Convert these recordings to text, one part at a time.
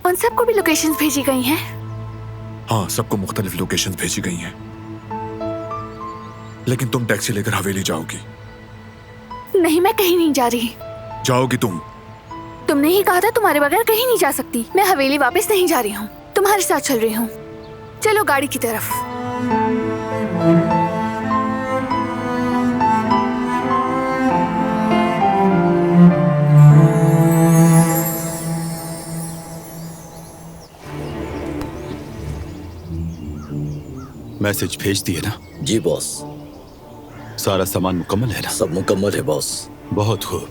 उन सबको भी लोकेशंस भेजी गई हैं? हाँ, सबको मुख्तलिफ लोकेशंस भेजी गई हैं, लेकिन तुम टैक्सी लेकर हवेली जाओगी। नहीं, मैं कहीं नहीं जा रही। जाओगी तुम? तुमने ही कहा था तुम्हारे बगैर कहीं नहीं जा सकती। मैं हवेली वापस नहीं जा रही हूँ, तुम्हारे साथ चल रही हूँ। चलो गाड़ी की तरफ। मैसेज भेज दिए ना? जी बॉस। सारा सामान मुकम्मल है ना? सब मुकम्मल है बॉस। बहुत खूब,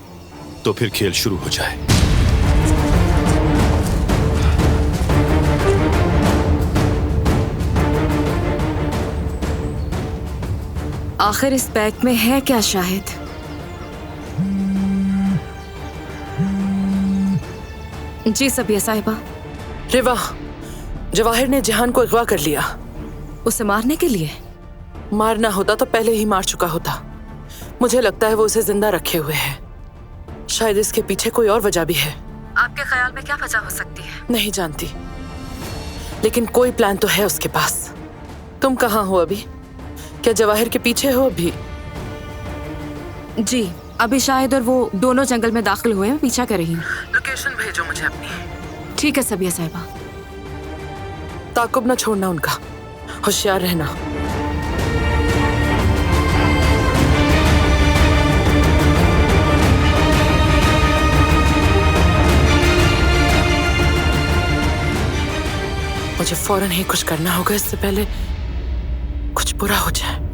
तो फिर खेल शुरू हो जाए। आखिर इस बैग में है क्या शाहिद? जी सबिया साहिबा। रिवा, जवाहिर ने जहान को अगवा कर लिया। उसे मारने के लिए? मारना होता तो पहले ही मार चुका होता। मुझे लगता है वो उसे जिंदा रखे हुए है। शायद इसके पीछे कोई और वजह भी है। आपके ख्याल में क्या वजह हो सकती है? नहीं जानती, लेकिन कोई प्लान तो है उसके पास। तुम कहाँ हो अभी? क्या जवाहिर के पीछे हो अभी? जी, अभी शाहिद और वो दोनों जंगल में दाखिल हुए हैं, पीछा कर रही हूँ। लोकेशन भेजो मुझे अपनी। ठीक है सबिया साहिबा। ताकुब न छोड़ना उनका, होशियार रहना। मुझे फौरन ही कुछ करना होगा, इससे पहले कुछ बुरा हो जाए।